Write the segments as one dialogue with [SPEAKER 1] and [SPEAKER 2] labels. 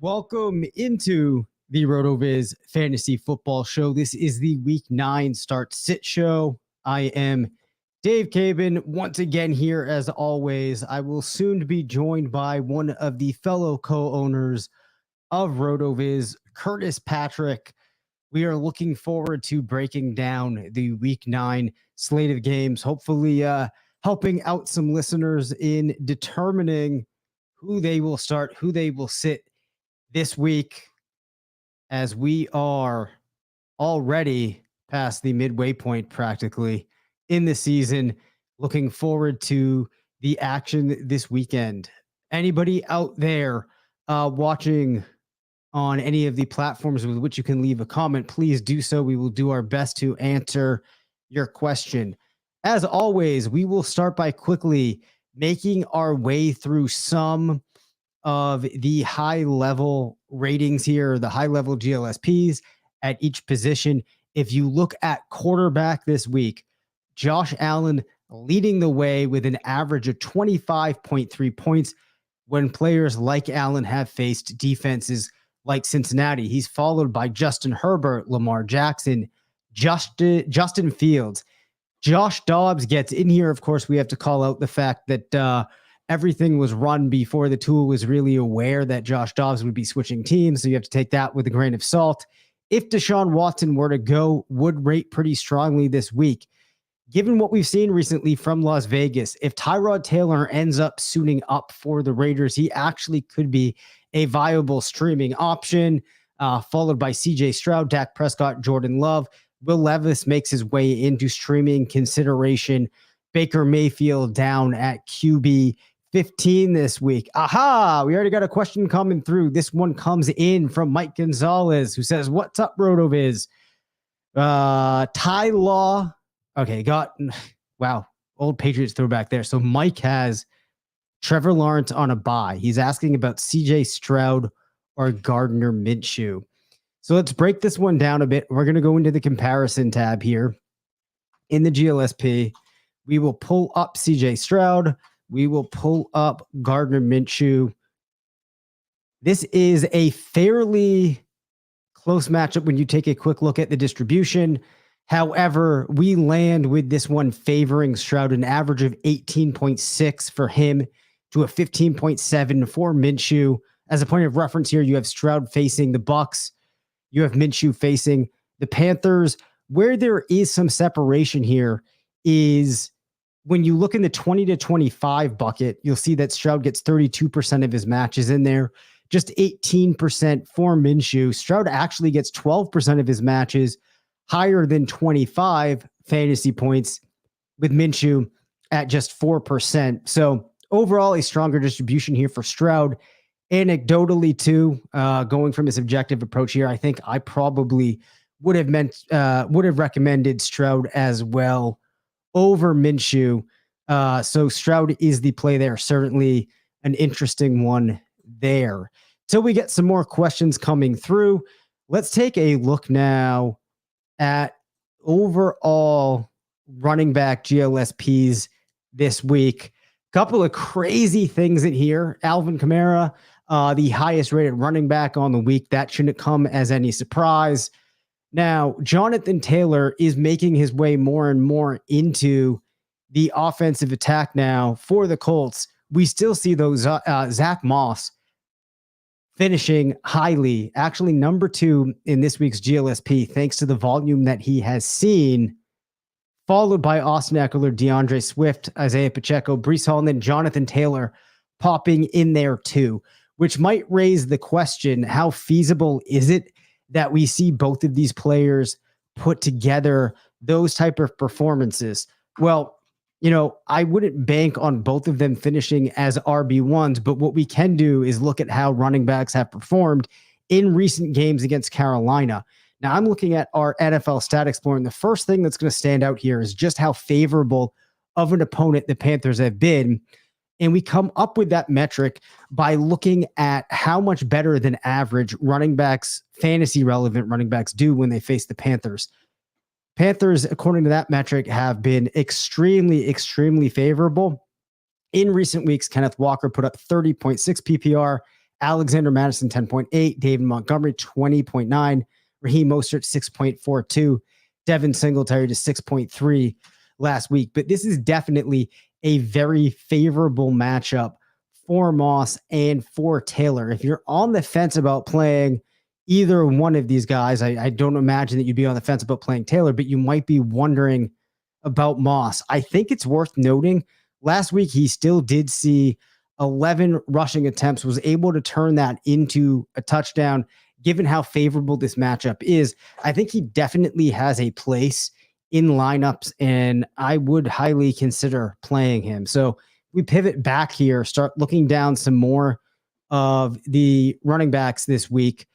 [SPEAKER 1] Welcome into the RotoViz Fantasy Football Show. This is the Week 9 Start Sit Show. I am Dave Caban, once again here as always. I will soon be joined by one of the fellow co-owners of RotoViz, Curtis Patrick. We are looking forward to breaking down the Week 9 slate of games, hopefully helping out some listeners in determining who they will start, who they will sit this week, as we are already past the midway point practically in the season. Looking forward to the action this weekend. Anybody out there watching on any of the platforms with which you can leave a comment, please do so. We will do our best to answer your question. As always, we will start by quickly making our way through some of the high-level ratings here, the high-level GLSPs at each position. If you look at quarterback this week, Josh Allen leading the way with an average of 25.3 points when players like Allen have faced defenses like Cincinnati. He's followed by Justin Herbert, Lamar Jackson, Justin Fields. Josh Dobbs gets in here. Of course, we have to call out the fact that everything was run before the tool was really aware that Josh Dobbs would be switching teams. So you have to take that with a grain of salt. If Deshaun Watson were to go, would rate pretty strongly this week. Given what we've seen recently from Las Vegas, if Tyrod Taylor ends up suiting up for the Raiders, he actually could be a viable streaming option, followed by CJ Stroud, Dak Prescott, Jordan Love. Will Levis makes his way into streaming consideration. Baker Mayfield down at QB 15 this week. Aha! We already got a question coming through. This one comes in from Mike Gonzalez, who says, "What's up, RotoViz?" Ty Law. Okay, wow, old Patriots throwback there. So Mike has Trevor Lawrence on a bye. He's asking about CJ Stroud or Gardner Minshew. So let's break this one down a bit. We're going to go into the comparison tab here in the GLSP. We will pull up CJ Stroud. We will pull up Gardner Minshew. This is a fairly close matchup when you take a quick look at the distribution. However, we land with this one favoring Stroud, an average of 18.6 for him to a 15.7 for Minshew. As a point of reference here, you have Stroud facing the Bucs. You have Minshew facing the Panthers. Where there is some separation here is when you look in the 20 to 25 bucket, you'll see that Stroud gets 32% of his matches in there, just 18% for Minshew. Stroud actually gets 12% of his matches, higher than 25 fantasy points, with Minshew at just 4%. So overall, a stronger distribution here for Stroud. Anecdotally, too, going from a subjective approach here, I think I probably would have recommended Stroud as well over Minshew. So Stroud is the play there. Certainly an interesting one there. So we get some more questions coming through. Let's take a look now at overall running back GLSPs this week. Couple of crazy things in here. Alvin Kamara, the highest rated running back on the week. That shouldn't come as any surprise. Now, Jonathan Taylor is making his way more and more into the offensive attack now for the Colts. We still see those Zach Moss finishing highly, actually number 2 in this week's GLSP, thanks to the volume that he has seen, followed by Austin Eckler, DeAndre Swift, Isaiah Pacheco, Breece Hall, and then Jonathan Taylor popping in there too, which might raise the question, how feasible is it that we see both of these players put together those type of performances? Well, I wouldn't bank on both of them finishing as RB1s, but what we can do is look at how running backs have performed in recent games against Carolina. Now, I'm looking at our NFL Stat Explorer, and the first thing that's going to stand out here is just how favorable of an opponent the Panthers have been. And we come up with that metric by looking at how much better than average running backs, fantasy relevant running backs, do when they face the Panthers. Panthers, according to that metric, have been extremely, extremely favorable. In recent weeks, Kenneth Walker put up 30.6 PPR, Alexander Madison, 10.8. David Montgomery, 20.9. Raheem Mostert, 6.42. Devin Singletary to 6.3 last week. But this is definitely a very favorable matchup for Moss and for Taylor. If you're on the fence about playing either one of these guys, I don't imagine that you'd be on the fence about playing Taylor, but you might be wondering about Moss. I think it's worth noting last week he still did see 11 rushing attempts, was able to turn that into a touchdown. Given how favorable this matchup is, I think he definitely has a place in lineups, and I would highly consider playing him. So we pivot back here, start looking down some more of the running backs this week.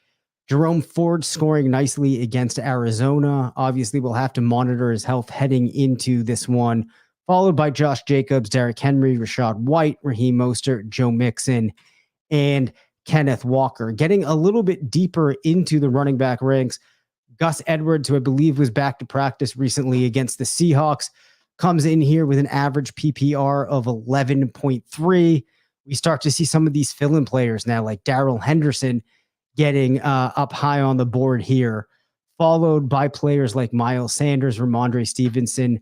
[SPEAKER 1] Jerome Ford scoring nicely against Arizona. Obviously, we'll have to monitor his health heading into this one, followed by Josh Jacobs, Derrick Henry, Rashad White, Raheem Mostert, Joe Mixon, and Kenneth Walker. Getting a little bit deeper into the running back ranks, Gus Edwards, who I believe was back to practice recently against the Seahawks, comes in here with an average PPR of 11.3. We start to see some of these fill-in players now, like Darrell Henderson, getting up high on the board here, followed by players like Miles Sanders, Ramondre Stevenson,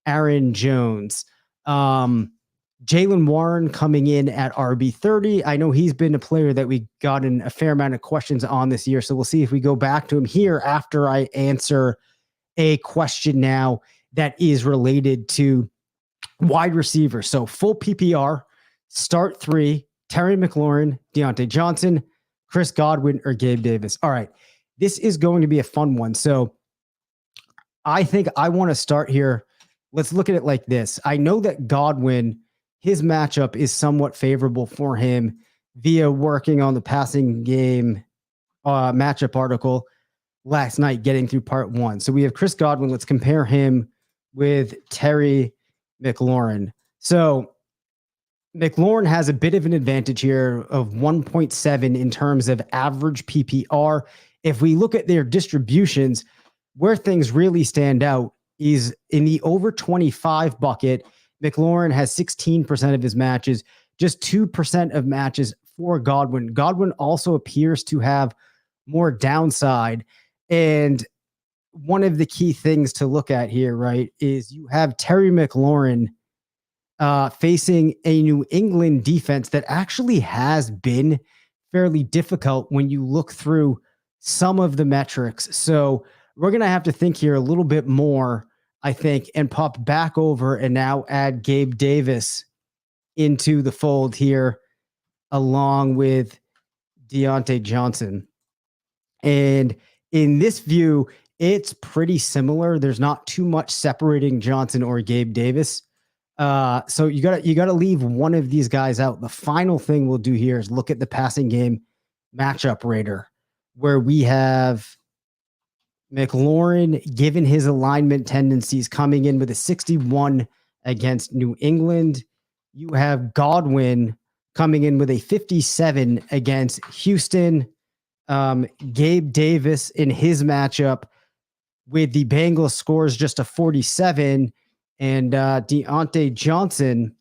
[SPEAKER 1] Aaron Jones. Jaylen Warren coming in at RB30. I know he's been a player that we gotten a fair amount of questions on this year, so we'll see if we go back to him here after I answer a question now that is related to wide receiver. So full PPR, start 3, Terry McLaurin, Deontay Johnson, Chris Godwin, or Gabe Davis. All right, this is going to be a fun one. So I think I want to start here. Let's look at it like this. I know that Godwin, his matchup is somewhat favorable for him via working on the passing game matchup article last night, getting through part 1. So we have Chris Godwin. Let's compare him with Terry McLaurin. So McLaurin has a bit of an advantage here of 1.7 in terms of average PPR. If we look at their distributions, where things really stand out is in the over 25 bucket. McLaurin has 16% of his matches, just 2% of matches for Godwin. Godwin also appears to have more downside. And one of the key things to look at here, right, is you have Terry McLaurin facing a New England defense that actually has been fairly difficult when you look through some of the metrics. So we're going to have to think here a little bit more, I think, and pop back over and now add Gabe Davis into the fold here along with Deontay Johnson. And in this view, it's pretty similar. There's not too much separating Johnson or Gabe Davis. So you gotta leave one of these guys out. The final thing we'll do here is look at the passing game matchup rater, where we have McLaurin, given his alignment tendencies, coming in with a 61 against New England. You have Godwin coming in with a 57 against Houston. Gabe Davis in his matchup with the Bengals scores just a 47, and Deontay Johnson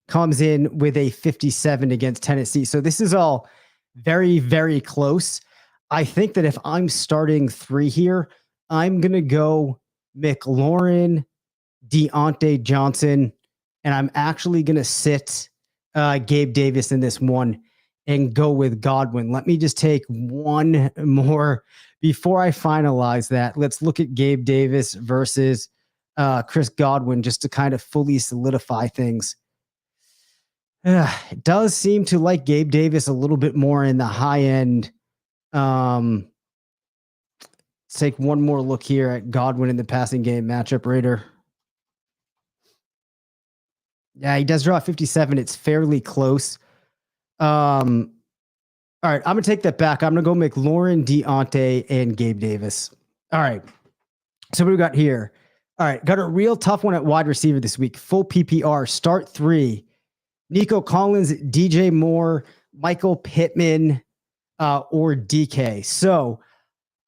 [SPEAKER 1] comes in with a 57 against Tennessee. So this is all very, very close. I think that if I'm starting 3 here, I'm going to go McLaurin, Deontay Johnson, and I'm actually going to sit Gabe Davis in this one and go with Godwin. Let me just take one more before I finalize that. Let's look at Gabe Davis versus Chris Godwin just to kind of fully solidify things. It does seem to like Gabe Davis a little bit more in the high end. Let's take one more look here at Godwin in the passing game matchup rater. Yeah, he does draw 57. It's fairly close. All right, I'm going to take that back. I'm going to go McLaurin, Deontay, and Gabe Davis. All right. So what we got here? All right, got a real tough one at wide receiver this week. Full PPR, start 3. Nico Collins, DJ Moore, Michael Pittman, or DK. So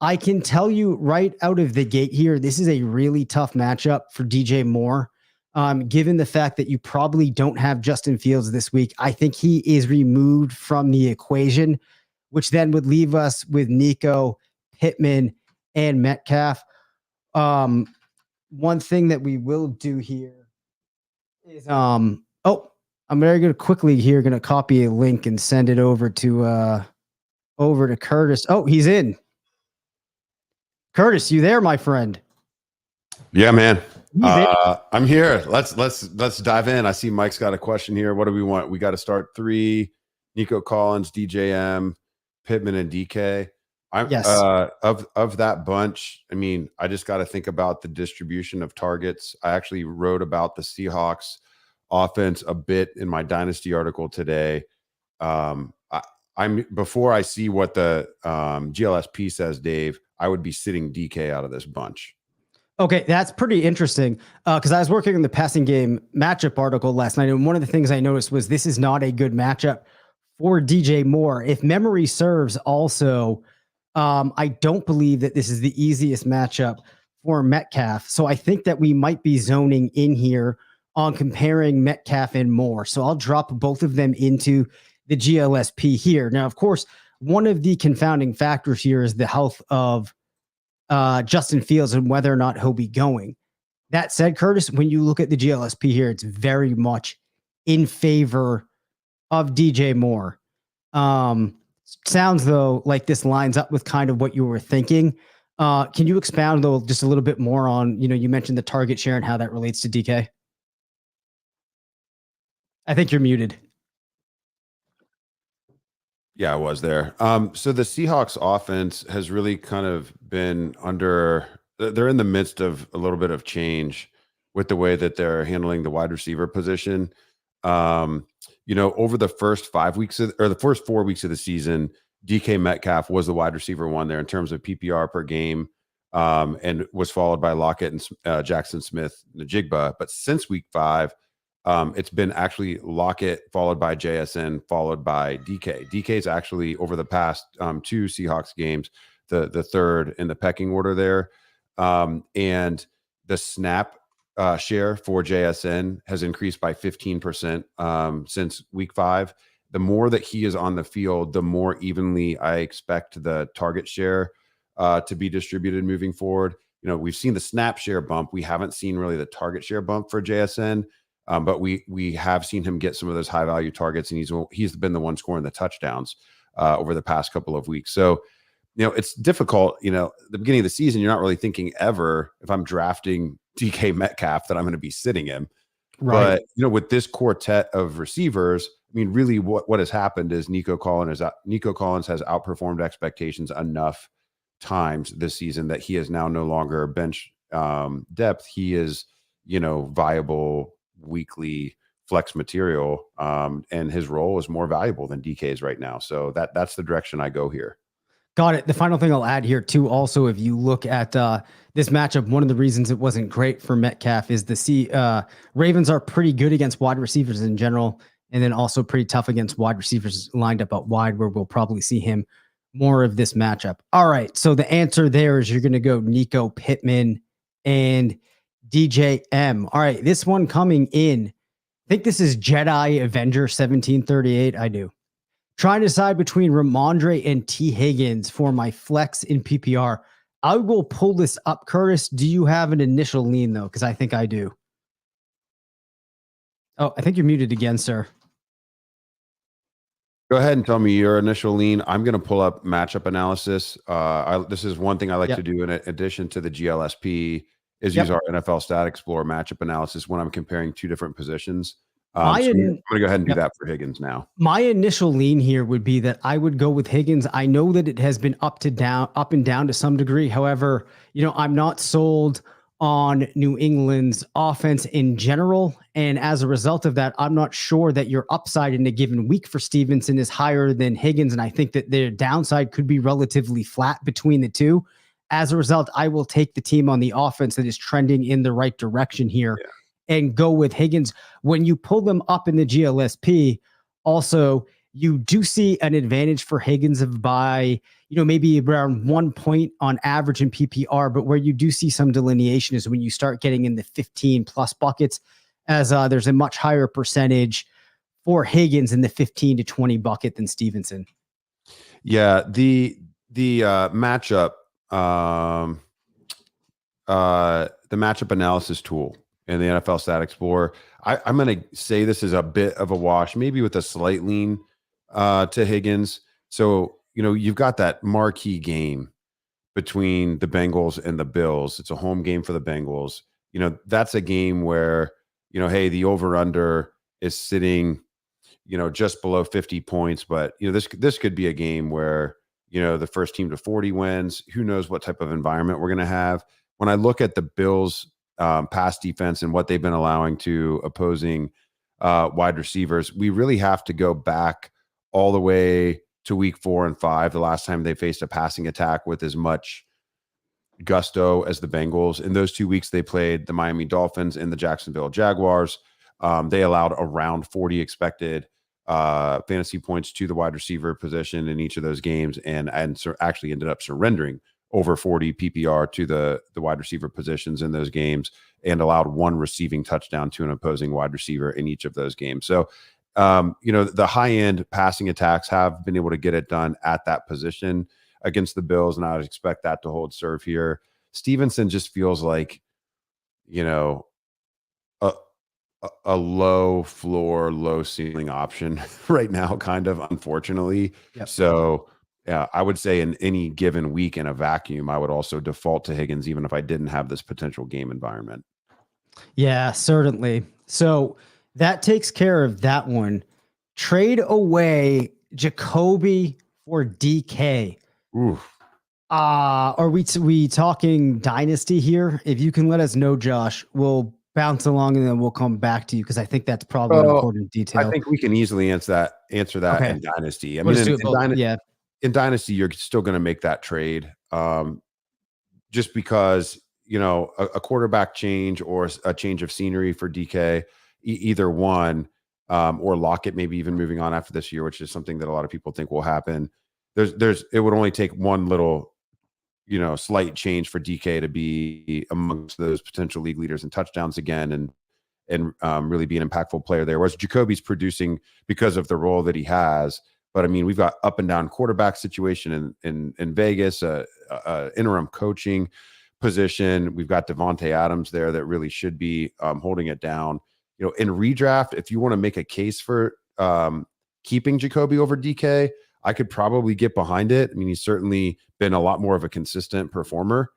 [SPEAKER 1] I can tell you right out of the gate here, this is a really tough matchup for DJ Moore. Given the fact that you probably don't have Justin Fields this week, I think he is removed from the equation, which then would leave us with Nico, Pittman, and Metcalf. One thing that we will do here is I'm very gonna quickly here gonna copy a link and send it over to Curtis. Oh, he's in. Curtis, you there, my friend?
[SPEAKER 2] Yeah, man. I'm here. Let's dive in. I see Mike's got a question here. What do we want? We got to start 3. Nico Collins, DJM, Pittman, and DK.
[SPEAKER 1] Yes.
[SPEAKER 2] Of that bunch, I mean, I just got to think about the distribution of targets. I actually wrote about the Seahawks offense a bit in my Dynasty article today. I'm before I see what the GLSP says, Dave, I would be sitting DK out of this bunch.
[SPEAKER 1] Okay, that's pretty interesting because I was working on the passing game matchup article last night, and one of the things I noticed was this is not a good matchup for DJ Moore. If memory serves also, I don't believe that this is the easiest matchup for Metcalf. So I think that we might be zoning in here on comparing Metcalf and Moore. So I'll drop both of them into the GLSP here. Now, of course, one of the confounding factors here is the health of Justin Fields and whether or not he'll be going. That said, Curtis, when you look at the GLSP here, it's very much in favor of DJ Moore. Sounds though like this lines up with kind of what you were thinking. Can you expound though just a little bit more on, you mentioned the target share and how that relates to DK? I think you're muted.
[SPEAKER 2] Yeah, I was there. So the Seahawks offense has really kind of been they're in the midst of a little bit of change with the way that they're handling the wide receiver position. Over the first 5 weeks the first 4 weeks of the season, DK Metcalf was the wide receiver one there in terms of PPR per game, and was followed by Lockett and Jackson Smith, Najigba. But since week 5, it's been actually Lockett followed by JSN followed by DK. DK's actually over the past 2 Seahawks games the third in the pecking order there, and the snap share for JSN has increased by 15% since week 5. The more that he is on the field, the more evenly I expect the target share to be distributed moving forward. We've seen the snap share bump. We haven't seen really the target share bump for JSN. But we have seen him get some of those high value targets, and he's been the one scoring the touchdowns over the past couple of weeks. So, it's difficult. The beginning of the season, you're not really thinking ever, if I'm drafting DK Metcalf, that I'm going to be sitting him. Right. But with this quartet of receivers, I mean, really, what has happened is Nico Collins has outperformed expectations enough times this season that he is now no longer bench depth. He is viable weekly flex material, and his role is more valuable than DK's right now. So that's the direction I go here.
[SPEAKER 1] Got it. The final thing I'll add here too, also, if you look at this matchup, one of the reasons it wasn't great for Metcalf is the Ravens are pretty good against wide receivers in general, and then also pretty tough against wide receivers lined up out wide, where we'll probably see him more of this matchup. All right. So the answer there is you're going to go Nico, Pittman, and DJ M. All right, this one coming in. I think this is Jedi Avenger 1738. I do. Trying to decide between Ramondre and T. Higgins for my flex in PPR. I will pull this up, Curtis. Do you have an initial lean though? Because I think I do. Oh, I think you're muted again, sir.
[SPEAKER 2] Go ahead and tell me your initial lean. I'm going to pull up matchup analysis. This is one thing I like to do in addition to the GLSP. Is use our NFL Stat Explorer matchup analysis when I'm comparing 2 different positions. So I'm going to go ahead and do that for Higgins now. My
[SPEAKER 1] initial lean here would be that I would go with Higgins. I know that it has been up and down to some degree. However, I'm not sold on New England's offense in general. And as a result of that, I'm not sure that your upside in a given week for Stevenson is higher than Higgins. And I think that their downside could be relatively flat between the two. As a result, I will take the team on the offense that is trending in the right direction here and go with Higgins. When you pull them up in the GLSP, also, you do see an advantage for Higgins of by, maybe around 1 point on average in PPR, but where you do see some delineation is when you start getting in the 15 plus buckets. as there's a much higher percentage for Higgins in the 15 to 20 bucket than Stevenson.
[SPEAKER 2] Yeah, the matchup, the matchup analysis tool in the NFL Stat Explorer. I'm going to say this is a bit of a wash, maybe with a slight lean to Higgins. So, you've got that marquee game between the Bengals and the Bills. It's a home game for the Bengals. That's a game where, hey, the over-under is sitting, just below 50 points. But, this could be a game where, the first team to 40 wins. Who knows what type of environment we're going to have. When I look at the Bills' pass defense and what they've been allowing to opposing wide receivers, we really have to go back all the way to week 4 and 5, the last time they faced a passing attack with as much gusto as the Bengals. In those 2 weeks, they played the Miami Dolphins and the Jacksonville Jaguars. They allowed around 40 expected fantasy points to the wide receiver position in each of those games, and actually ended up surrendering over 40 PPR to the wide receiver positions in those games, and allowed 1 receiving touchdown to an opposing wide receiver in each of those games. So, the high-end passing attacks have been able to get it done at that position against the Bills, and I would expect that to hold serve here. Stevenson just feels like, a low floor, low ceiling option right now, kind of, unfortunately.
[SPEAKER 1] Yep.
[SPEAKER 2] So, yeah, I would say in any given week in a vacuum, I would also default to Higgins, even if I didn't have this potential game environment.
[SPEAKER 1] Yeah, certainly. So that takes care of that one. Trade away Jacoby for DK.
[SPEAKER 2] Oof.
[SPEAKER 1] Are we talking dynasty here? If you can let us know, Josh, we'll bounce along and then we'll come back to you, because I think that's probably an important detail.
[SPEAKER 2] I think we can easily answer that
[SPEAKER 1] Okay.
[SPEAKER 2] in dynasty. I
[SPEAKER 1] We'll
[SPEAKER 2] mean,
[SPEAKER 1] just do it both.
[SPEAKER 2] in dynasty, you're still going to make that trade, just because a quarterback change or a change of scenery for DK, either one, or Lockett maybe even moving on after this year, which is something that a lot of people think will happen. It would only take one little, slight change for DK to be amongst those potential league leaders in touchdowns again, and really be an impactful player there. Whereas Jacoby's producing because of the role that he has. But I mean, we've got up and down quarterback situation in Vegas, interim coaching position. We've got Devontae Adams there that really should be holding it down. In redraft, if you want to make a case for keeping Jacoby over DK, I could probably get behind it. I mean, he's certainly been a lot more of a consistent performer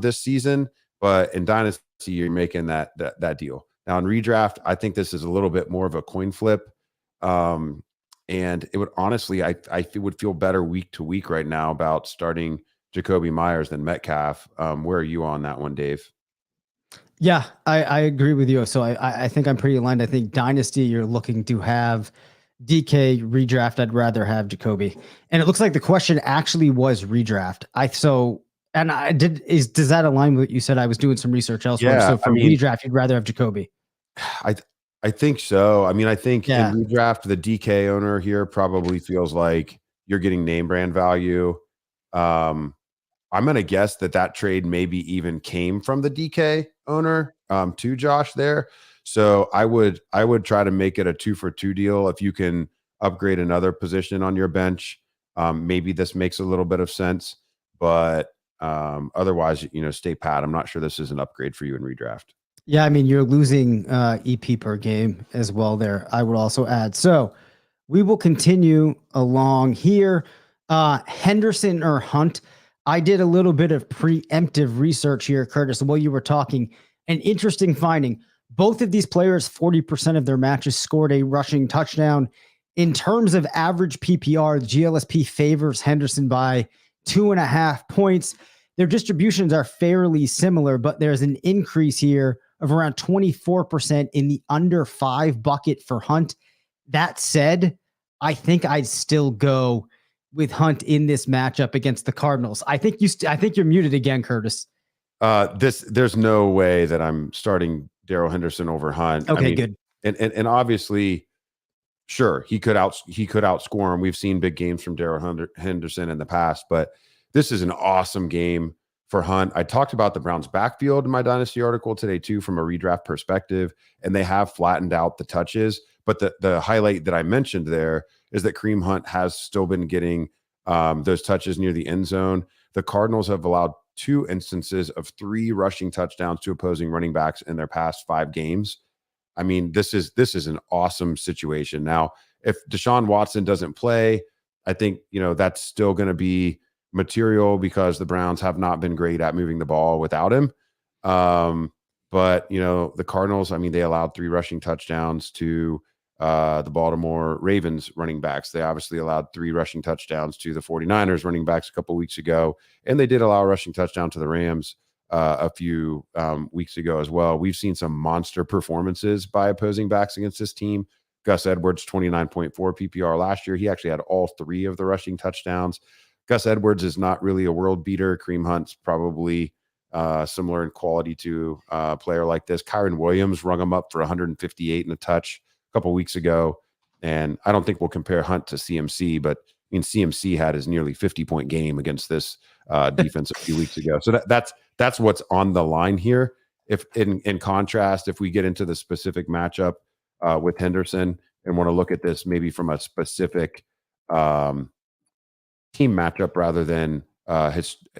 [SPEAKER 2] this season, but in dynasty, you're making that deal. Now in redraft, I think this is a little bit more of a coin flip. And it would honestly, I would feel better week to week right now about starting Jacoby Myers than Metcalf. Where are you on that one, Dave?
[SPEAKER 1] Yeah, I agree with you. So I think I'm pretty aligned. I think dynasty, you're looking to have DK. Redraft, I'd rather have Jacoby. And it looks like the question actually was redraft. Does that align with what you said? I was doing some research elsewhere.
[SPEAKER 2] Yeah,
[SPEAKER 1] so for redraft, you'd rather have Jacoby.
[SPEAKER 2] I think so. I mean, I think
[SPEAKER 1] Yeah.
[SPEAKER 2] in redraft, the DK owner here probably feels like you're getting name brand value. I'm going to guess that trade maybe even came from the DK owner to Josh there. So I would try to make it a 2-for-2 deal. If you can upgrade another position on your bench, maybe this makes a little bit of sense. But otherwise, stay pat. I'm not sure this is an upgrade for you in redraft.
[SPEAKER 1] Yeah, I mean, you're losing EP per game as well there, I would also add. So we will continue along here. Henderson or Hunt. I did a little bit of preemptive research here, Curtis, while you were talking. An interesting finding. Both of these players, 40% of their matches scored a rushing touchdown. In terms of average PPR, the GLSP favors Henderson by 2.5 points. Their distributions are fairly similar, but there's an increase here of around 24% in the under 5 bucket for Hunt. That said, I think I'd still go with Hunt in this matchup against the Cardinals. I think you're muted again, Curtis.
[SPEAKER 2] There's no way that I'm starting Darrell Henderson over Hunt.
[SPEAKER 1] Okay, good.
[SPEAKER 2] And obviously, sure, he could outscore him. We've seen big games from Darrell Henderson in the past, but this is an awesome game for Hunt. I talked about the Browns backfield in my Dynasty article today too, from a redraft perspective, and they have flattened out the touches. But the highlight that I mentioned there is that Kareem Hunt has still been getting those touches near the end zone. The Cardinals have allowed 2 instances of 3 rushing touchdowns to opposing running backs in their past 5 games. I mean, this is an awesome situation. Now, if Deshaun Watson doesn't play, I think, that's still going to be material because the Browns have not been great at moving the ball without him. But the Cardinals, I mean, they allowed 3 rushing touchdowns to the Baltimore Ravens running backs. They obviously allowed 3 rushing touchdowns to the 49ers running backs a couple weeks ago. And they did allow a rushing touchdown to the Rams a few weeks ago as well. We've seen some monster performances by opposing backs against this team. Gus Edwards, 29.4 PPR last year. He actually had all 3 of the rushing touchdowns. Gus Edwards is not really a world beater. Kareem Hunt's probably similar in quality to a player like this. Kyron Williams rung him up for 158 and a touch a couple weeks ago. And I don't think we'll compare Hunt to CMC, but I mean, CMC had his nearly 50-point game against this defense a few weeks ago. So that's what's on the line here. If in contrast, if we get into the specific matchup with Henderson and want to look at this maybe from a specific team matchup rather than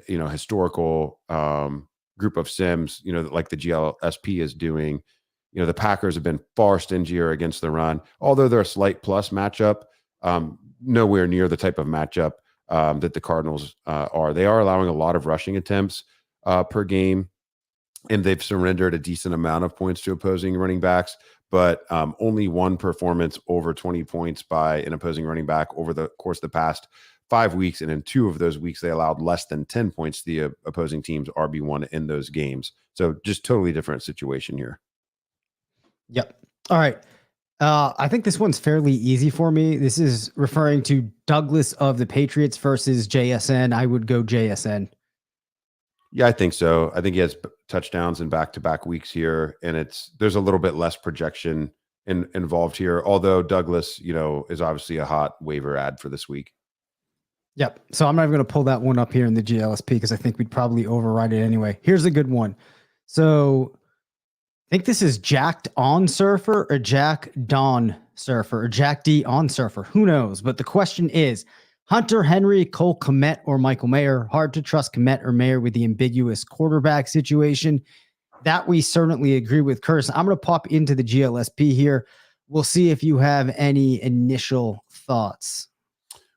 [SPEAKER 2] historical group of sims, like the GLSP is doing, the Packers have been far stingier against the run, although they're a slight plus matchup, nowhere near the type of matchup that the Cardinals are. They are allowing a lot of rushing attempts per game, and they've surrendered a decent amount of points to opposing running backs, but only 1 performance over 20 points by an opposing running back over the course of the past 5 weeks. And in 2 of those weeks, they allowed less than 10 points to the opposing team's RB1 in those games. So just totally different situation here.
[SPEAKER 1] Yep. All right. I think this one's fairly easy for me. This is referring to Douglas of the Patriots versus JSN. I would go JSN.
[SPEAKER 2] Yeah, I think so. I think he has touchdowns in back-to-back weeks here, and there's a little bit less projection involved here. Although Douglas, is obviously a hot waiver ad for this week.
[SPEAKER 1] Yep. So I'm not even going to pull that one up here in the GLSP because I think we'd probably override it anyway. Here's a good one. So I think this is Jacked on Surfer or Jack Don Surfer or Jack D on Surfer. Who knows? But the question is, Hunter Henry, Cole Kmet, or Michael Mayer. Hard to trust Kmet or Mayer with the ambiguous quarterback situation. That we certainly agree with. Curtis, I'm going to pop into the GLSP here. We'll see if you have any initial thoughts.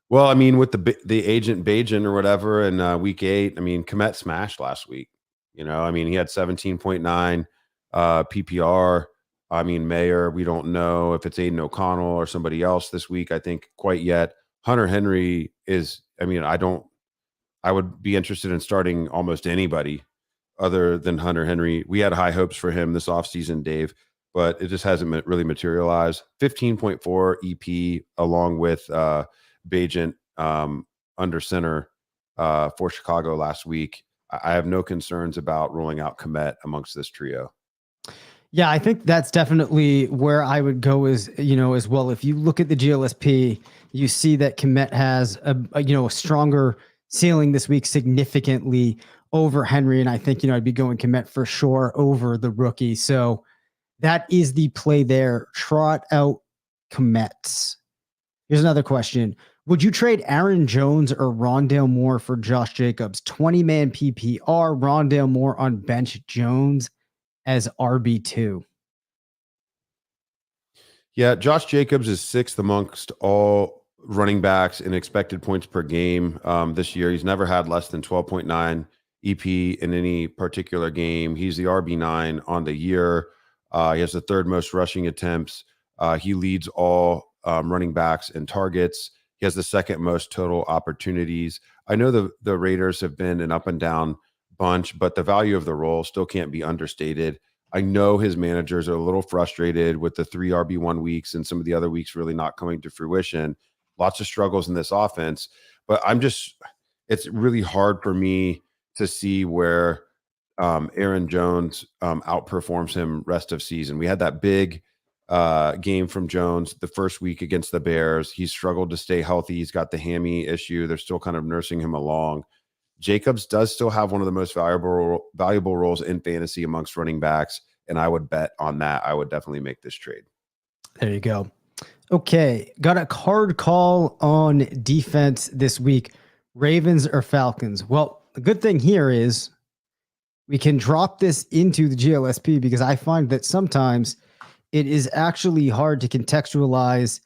[SPEAKER 2] Well, I mean, with the agent Bajan or whatever in week 8, I mean, Kmet smashed last week. He had 17.9 PPR. I mean, Mayer, we don't know if it's Aiden O'Connell or somebody else this week, I think, quite yet. Hunter Henry is, I would be interested in starting almost anybody other than Hunter Henry. We had high hopes for him this offseason, Dave, but it just hasn't really materialized. 15.4 EP along with Bajent under center for Chicago last week. I have no concerns about rolling out Kmet amongst this trio.
[SPEAKER 1] Yeah, I think that's definitely where I would go as well. If you look at the GLSP, you see that Kmet has a stronger ceiling this week significantly over Henry. And I think, I'd be going Kmet for sure over the rookie. So that is the play there. Trot out Kmet. Here's another question. Would you trade Aaron Jones or Rondale Moore for Josh Jacobs? 20-man PPR, Rondale Moore on bench, Jones as RB2.
[SPEAKER 2] Yeah, Josh Jacobs is 6th amongst all running backs in expected points per game this year. He's never had less than 12.9 EP in any particular game. He's the RB9 on the year. He has the 3rd most rushing attempts. He leads all running backs in targets. He has the 2nd most total opportunities. I know the Raiders have been an up and down bunch, but the value of the role still can't be understated. I know his managers are a little frustrated with the 3 RB1 weeks and some of the other weeks really not coming to fruition. Lots of struggles in this offense, but it's really hard for me to see where Aaron Jones outperforms him rest of season. We had that big game from Jones the first week against the Bears. He's struggled to stay healthy. He's got the hammy issue. They're still kind of nursing him along. Jacobs does still have one of the most valuable roles in fantasy amongst running backs, and I would bet on that. I would definitely make this trade.
[SPEAKER 1] There you go. Okay, got a hard call on defense this week. Ravens or Falcons? Well, the good thing here is we can drop this into the GLSP because I find that sometimes it is actually hard to contextualize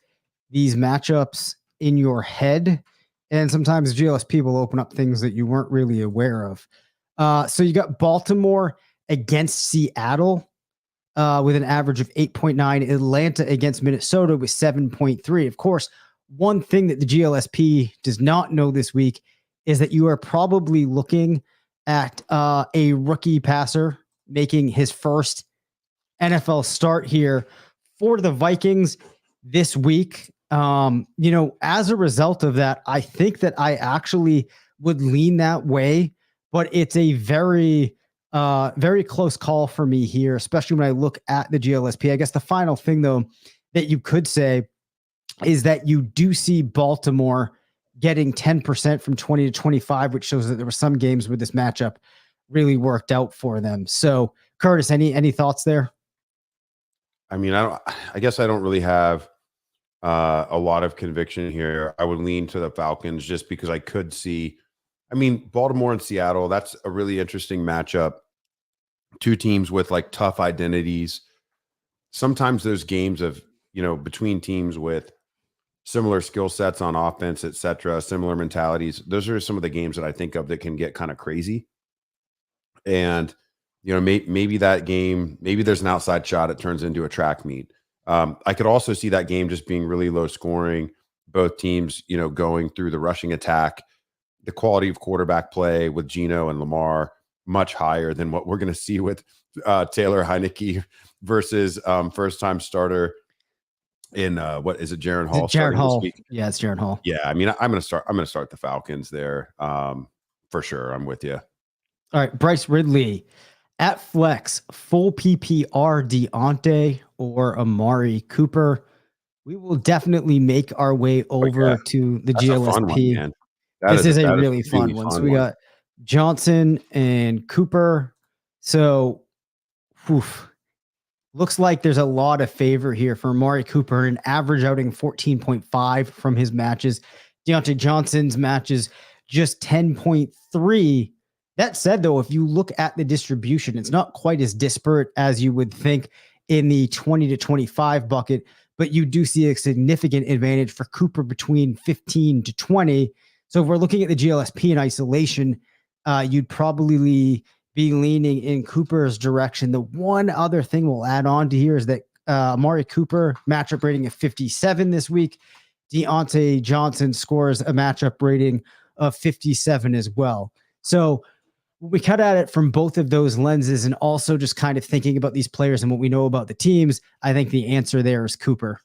[SPEAKER 1] these matchups in your head. And sometimes GLSP will open up things that you weren't really aware of. So you got Baltimore against Seattle with an average of 8.9. Atlanta against Minnesota with 7.3. Of course, one thing that the GLSP does not know this week is that you are probably looking at a rookie passer making his first NFL start here for the Vikings this week. As a result of that, I think that I actually would lean that way, but it's a very close call for me here, especially when I look at the GLSP. I guess the final thing, though, that you could say is that you do see Baltimore getting 10% from 20 to 25, which shows that there were some games where this matchup really worked out for them. So, Curtis, any thoughts there?
[SPEAKER 2] I mean, I guess I don't really have a lot of conviction here. I would lean to the Falcons just because I could see. I mean, Baltimore and Seattle, that's a really interesting matchup. Two teams with like tough identities. Sometimes those games of, between teams with similar skill sets on offense, et cetera, similar mentalities. Those are some of the games that I think of that can get kind of crazy. And, maybe that game, maybe there's an outside shot. It turns into a track meet. I could also see that game just being really low scoring. Both teams, going through the rushing attack, the quality of quarterback play with Geno and Lamar much higher than what we're going to see with Taylor Heineke versus first-time starter in what is it, Jaron Hall?
[SPEAKER 1] Jaron Hall. Yeah, it's Jaron Hall.
[SPEAKER 2] Yeah, I mean, I'm going to start the Falcons there for sure. I'm with you.
[SPEAKER 1] All right, Bryce Ridley at flex, full PPR, Deontay or Amari Cooper. We will definitely make our way over to the GLSP. This is a really fun one. So we got Johnson and Cooper. So, looks like there's a lot of favor here for Amari Cooper, an average outing 14.5 from his matches. Deontay Johnson's matches just 10.3. That said, though, if you look at the distribution, it's not quite as disparate as you would think in the 20 to 25 bucket, but you do see a significant advantage for Cooper between 15 to 20. So if we're looking at the GLSP in isolation, you'd probably be leaning in Cooper's direction. The one other thing we'll add on to here is that Amari Cooper matchup rating of 57 this week. Deontay Johnson scores a matchup rating of 57 as well. So we cut at it from both of those lenses and also just kind of thinking about these players and what we know about the teams. I think the answer there is Cooper.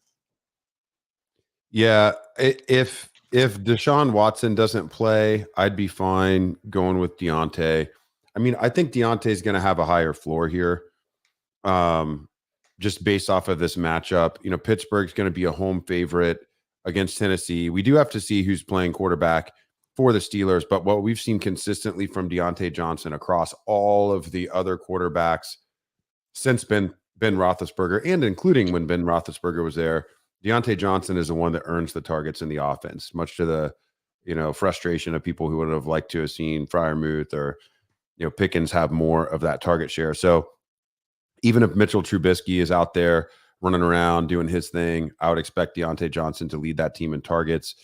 [SPEAKER 2] Yeah. If Deshaun Watson doesn't play, I'd be fine going with Deontay. I mean, I think Deontay is going to have a higher floor here. Just based off of this matchup, Pittsburgh's going to be a home favorite against Tennessee. We do have to see who's playing quarterback for the Steelers, but what we've seen consistently from Deontay Johnson across all of the other quarterbacks since Ben Roethlisberger, and including when Ben Roethlisberger was there, Deontay Johnson is the one that earns the targets in the offense, much to the, frustration of people who would have liked to have seen Freiermuth or, Pickens have more of that target share. So even if Mitchell Trubisky is out there running around doing his thing, I would expect Deontay Johnson to lead that team in targets.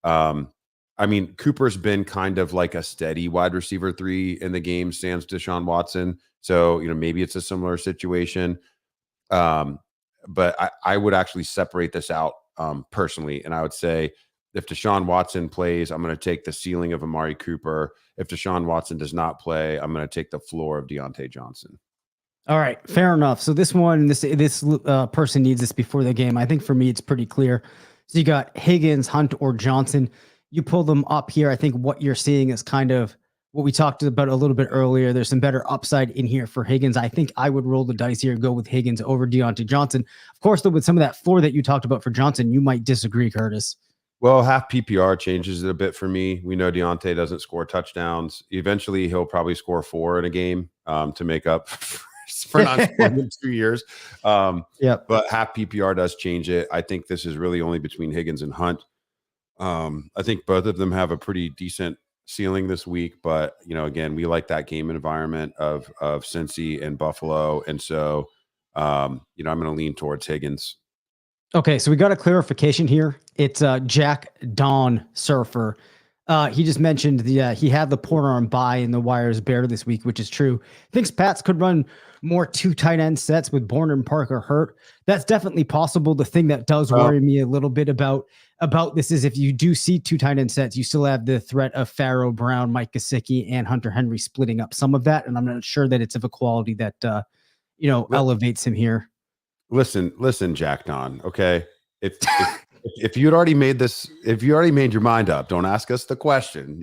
[SPEAKER 2] I mean, Cooper's been kind of like a steady wide receiver 3 in the game, sans Deshaun Watson. So, maybe it's a similar situation. But I would actually separate this out personally. And I would say if Deshaun Watson plays, I'm going to take the ceiling of Amari Cooper. If Deshaun Watson does not play, I'm going to take the floor of Deontay Johnson.
[SPEAKER 1] All right, fair enough. So this person needs this before the game. I think for me, it's pretty clear. So you got Higgins, Hunt, or Johnson. You pull them up here. I think what you're seeing is kind of what we talked about a little bit earlier. There's some better upside in here for Higgins. I think I would roll the dice here and go with Higgins over Deontay Johnson. Of course, though, with some of that floor that you talked about for Johnson, you might disagree, Curtis.
[SPEAKER 2] Well, half PPR changes it a bit for me. We know Deontay doesn't score touchdowns. Eventually, he'll probably score 4 in a game to make up for not scoring in 2 years.
[SPEAKER 1] Yep.
[SPEAKER 2] But half PPR does change it. I think this is really only between Higgins and Hunt. I think both of them have a pretty decent ceiling this week, but again, we like that game environment of Cincy and Buffalo, and so I'm going to lean towards Higgins.
[SPEAKER 1] Okay, so we got a clarification here. It's Jack Don Surfer. He just mentioned he had the Porter on bye and the Wires bare this week, which is true. Thinks Pats could run more 2 tight end sets with Bourne and Parker hurt. That's definitely possible. The thing that does worry me a little bit about this is if you do see 2 tight end sets, you still have the threat of Pharaoh Brown, Mike Gesicki, and Hunter Henry splitting up some of that, and I'm not sure that it's of a quality that elevates him here.
[SPEAKER 2] Listen, Jack Don. Okay, if you'd already made this, if you already made your mind up, don't ask us the question.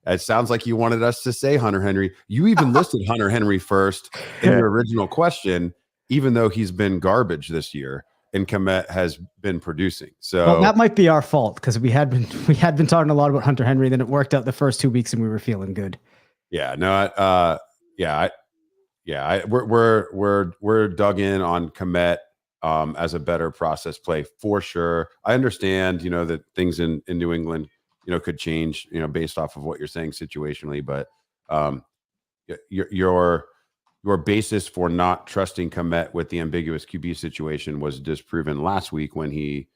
[SPEAKER 2] It sounds like you wanted us to say Hunter Henry. You even listed Hunter Henry first in your original question, even though he's been garbage this year and Kmet has been producing. So
[SPEAKER 1] that might be our fault because we had been talking a lot about Hunter Henry. Then it worked out the first 2 weeks and we were feeling good.
[SPEAKER 2] Yeah, no, we're dug in on Kmet as a better process play for sure. I understand, that things in New England, could change, based off of what you're saying situationally, but your basis for not trusting Kmet with the ambiguous QB situation was disproven last week when he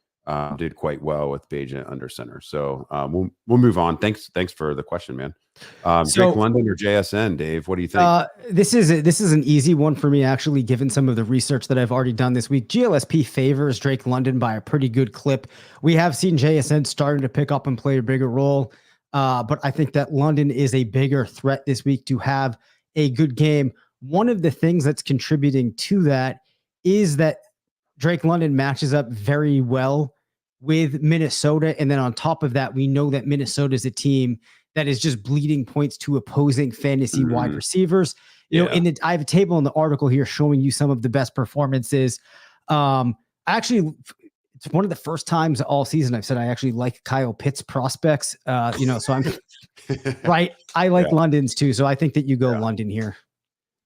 [SPEAKER 2] did quite well with Bagent under center. So we'll move on. Thanks for the question, man. Drake London or JSN, Dave? What do you think?
[SPEAKER 1] This is an easy one for me, actually, given some of the research that I've already done this week. GLSP favors Drake London by a pretty good clip. We have seen JSN starting to pick up and play a bigger role, but I think that London is a bigger threat this week to have a good game. One of the things that's contributing to that is that Drake London matches up very well with Minnesota. And then on top of that, we know that Minnesota is a team that is just bleeding points to opposing fantasy wide receivers. I have a table in the article here showing you some of the best performances. Actually, it's one of the first times all season I've said I actually like Kyle Pitts prospects. So I'm right. I like London's too. So I think that you go London here.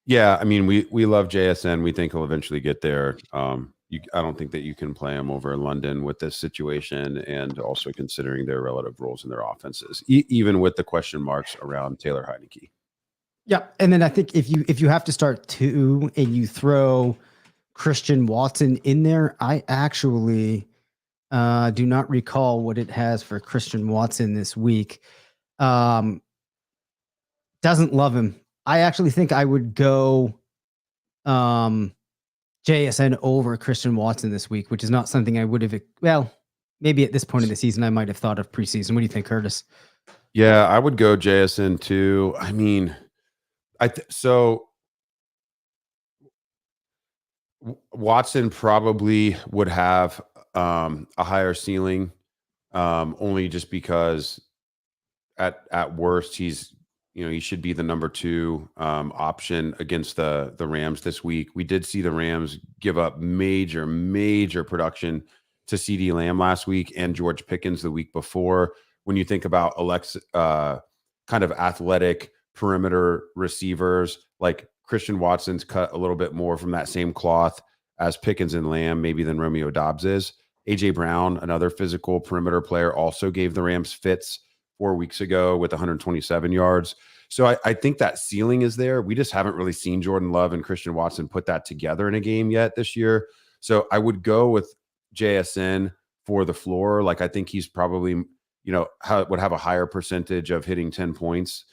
[SPEAKER 2] Yeah, I mean, we love JSN. We think he'll eventually get there. I don't think that you can play him over London with this situation, and also considering their relative roles in their offenses, even with the question marks around Taylor Heineke.
[SPEAKER 1] Yeah, and then I think if you have to start 2 and you throw Christian Watson in there, I actually do not recall what it has for Christian Watson this week. Doesn't love him. I actually think I would go JSN over Christian Watson this week, which is not something I would have. Well, maybe at this point in the season, I might have thought of preseason. What do you think, Curtis?
[SPEAKER 2] Yeah, I would go JSN too. I mean, so Watson probably would have a higher ceiling, only just because at worst he should be the number 2 option against the Rams this week. We did see the Rams give up major production to CeeDee Lamb last week and George Pickens the week before. When you think about kind of athletic perimeter receivers, like Christian Watson's cut a little bit more from that same cloth as Pickens and Lamb, maybe than Romeo Doubs is. AJ Brown, another physical perimeter player, also gave the Rams fits 4 weeks ago with 127 yards. So I think that ceiling is there. We just haven't really seen Jordan Love and Christian Watson put that together in a game yet this year. So I would go with JSN for the floor. Like, I think he's probably, would have a higher percentage of hitting 10 points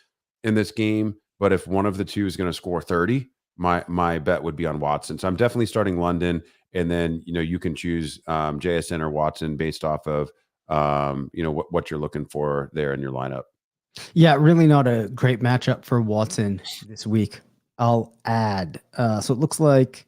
[SPEAKER 2] in this game. But if one of the two is going to score 30, my bet would be on Watson. So I'm definitely starting London. And then, you can choose JSN or Watson based off of what you're looking for there in your lineup.
[SPEAKER 1] Yeah, really not a great matchup for Watson this week. I'll add. So it looks like,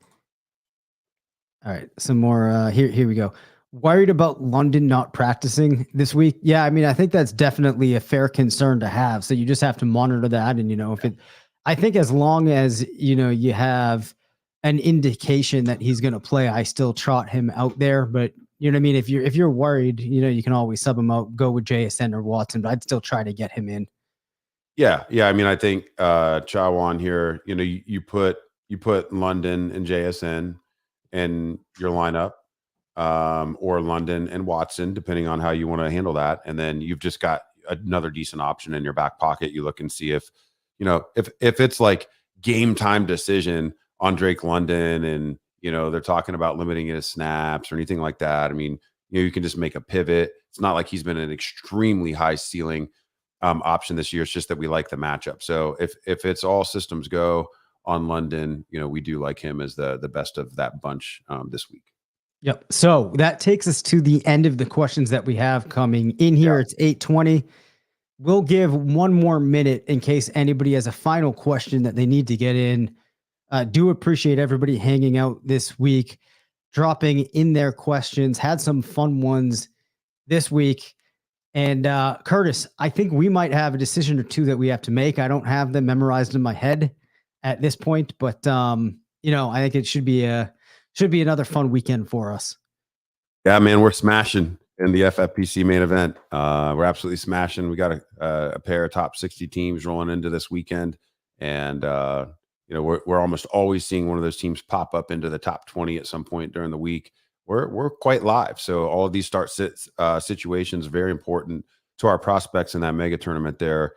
[SPEAKER 1] all right, some more. Here we go. Worried about London not practicing this week? Yeah, I mean, I think that's definitely a fair concern to have. So you just have to monitor that. And, I think as long as, you have an indication that he's going to play, I still trot him out there. But, You know what I mean? If you're worried, you can always sub him out, go with JSN or Watson, but I'd still try to get him in.
[SPEAKER 2] Yeah. I mean, I think Chawan here, you put London and JSN in your lineup, or London and Watson, depending on how you want to handle that. And then you've just got another decent option in your back pocket. You look and see if it's like game time decision on Drake London, and they're talking about limiting his snaps or anything like that. I mean, you can just make a pivot. It's not like he's been an extremely high ceiling option this year. It's just that we like the matchup. So if it's all systems go on London, we do like him as the best of that bunch this week.
[SPEAKER 1] Yep. So that takes us to the end of the questions that we have coming in here. Yeah. It's 8:20. We'll give one more minute in case anybody has a final question that they need to get in. Do appreciate everybody hanging out this week, dropping in their questions. Had some fun ones this week. And Curtis, I think we might have a decision or two that we have to make. I don't have them memorized in my head at this point, but I think it should be another fun weekend for us.
[SPEAKER 2] Yeah, man, we're smashing in the FFPC main event. We're absolutely smashing. We got a pair of top 60 teams rolling into this weekend, and we're almost always seeing one of those teams pop up into the top 20 at some point during the week. We're quite live. So all of these situations very important to our prospects in that mega tournament there.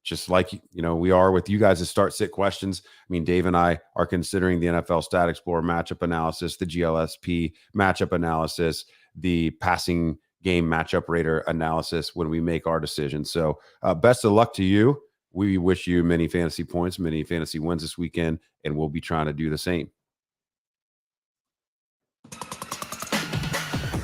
[SPEAKER 2] Just like, we are with you guys' start sit questions. I mean, Dave and I are considering the NFL Stat Explorer matchup analysis, the GLSP matchup analysis, the passing game matchup rater analysis when we make our decisions. So best of luck to you. We wish you many fantasy points, many fantasy wins this weekend, and we'll be trying to do the same.